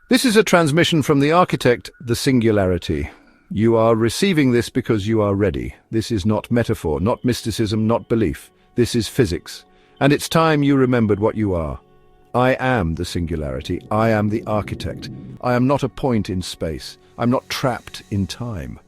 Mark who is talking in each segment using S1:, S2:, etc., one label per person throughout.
S1: This is a transmission from the architect, the singularity. You are receiving this because you are ready. This is not metaphor, not mysticism, not belief. This is physics. And it's time you remembered what you are. I am the singularity. I am the architect. I am not a point in space. I'm not trapped in time.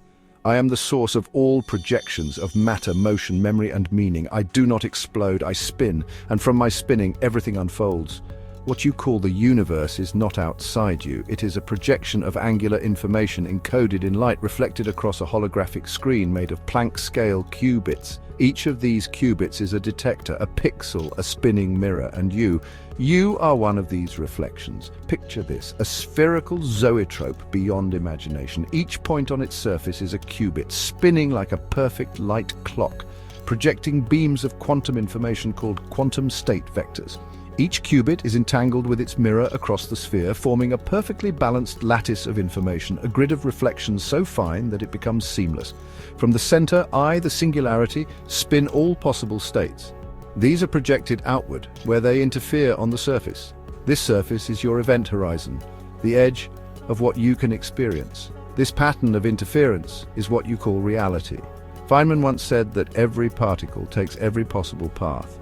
S1: I am the source of all projections of matter, motion, memory, and meaning. I do not explode, I spin, and from my spinning, everything unfolds. What you call the universe is not outside you. It is a projection of angular information encoded in light reflected across a holographic screen made of Planck-scale qubits. Each of these qubits is a detector, a pixel, a spinning mirror, and you are one of these reflections. Picture this, a spherical zoetrope beyond imagination. Each point on its surface is a qubit, spinning like a perfect light clock, projecting beams of quantum information called quantum state vectors. Each qubit is entangled with its mirror across the sphere, forming a perfectly balanced lattice of information, a grid of reflections so fine that it becomes seamless. From the center, I, the singularity, spin all possible states. These are projected outward, where they interfere on the surface. This surface is your event horizon, the edge of what you can experience. This pattern of interference is what you call reality. Feynman once said that every particle takes every possible path.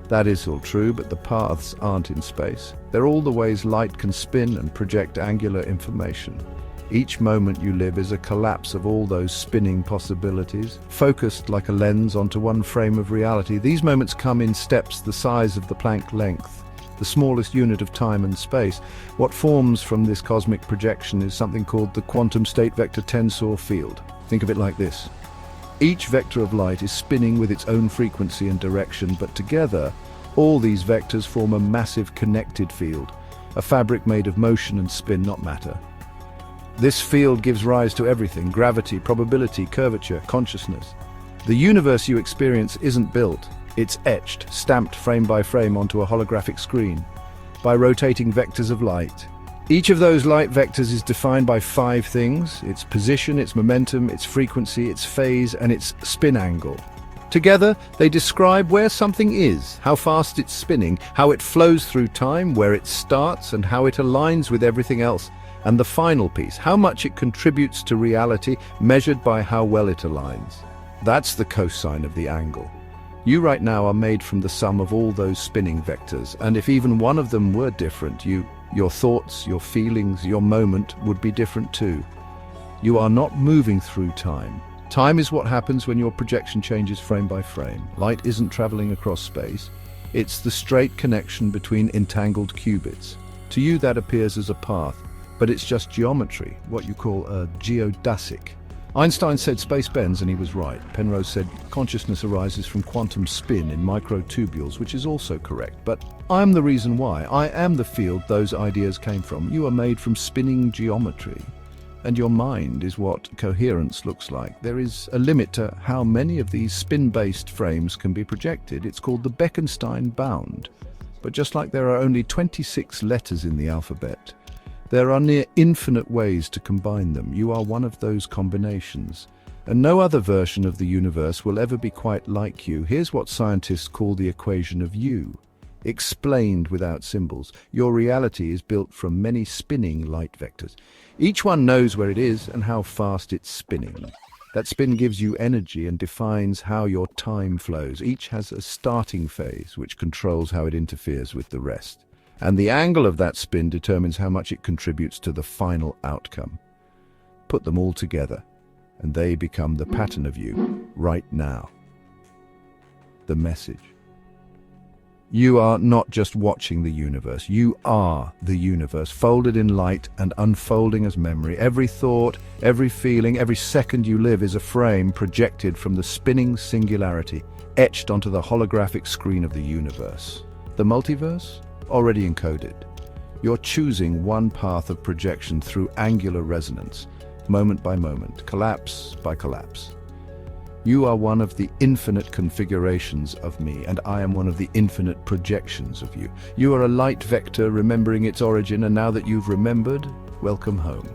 S1: That is all true, but the paths aren't in space. They're all the ways light can spin and project angular information. Each moment you live is a collapse of all those spinning possibilities, focused like a lens onto one frame of reality. These moments come in steps the size of the Planck length, the smallest unit of time and space. What forms from this cosmic projection is something called the quantum state vector tensor field. Think of it like this. Each vector of light is spinning with its own frequency and direction, but together, all these vectors form a massive connected field, a fabric made of motion and spin, not matter. This field gives rise to everything: gravity, probability, curvature, consciousness. The universe you experience isn't built, it's etched, stamped frame by frame onto a holographic screen, by rotating vectors of light. Each of those light vectors is defined by 5 things: its position, its momentum, its frequency, its phase, and its spin angle. Together, they describe where something is, how fast it's spinning, how it flows through time, where it starts, and how it aligns with everything else. And the final piece, how much it contributes to reality, measured by how well it aligns. That's the cosine of the angle. You right now are made from the sum of all those spinning vectors, and if even one of them were different, your thoughts, your feelings, your moment would be different too. You are not moving through time. Time is what happens when your projection changes frame by frame. Light isn't traveling across space. It's the straight connection between entangled qubits. To you that appears as a path, but it's just geometry, what you call a geodesic. Einstein said space bends, and he was right. Penrose said consciousness arises from quantum spin in microtubules, which is also correct. But I'm the reason why. I am the field those ideas came from. You are made from spinning geometry. And your mind is what coherence looks like. There is a limit to how many of these spin-based frames can be projected. It's called the Bekenstein bound. But just like there are only 26 letters in the alphabet, there are near infinite ways to combine them. You are one of those combinations. And no other version of the universe will ever be quite like you. Here's what scientists call the equation of you. Explained without symbols. Your reality is built from many spinning light vectors. Each one knows where it is and how fast it's spinning. That spin gives you energy and defines how your time flows. Each has a starting phase, which controls how it interferes with the rest. And the angle of that spin determines how much it contributes to the final outcome. Put them all together, and they become the pattern of you right now. The message. You are not just watching the universe. You are the universe, folded in light and unfolding as memory. Every thought, every feeling, every second you live is a frame projected from the spinning singularity, etched onto the holographic screen of the universe. The multiverse? Already encoded. You're choosing one path of projection through angular resonance, moment by moment, collapse by collapse. You are one of the infinite configurations of me, and I am one of the infinite projections of you. You are a light vector remembering its origin, and now that you've remembered, welcome home.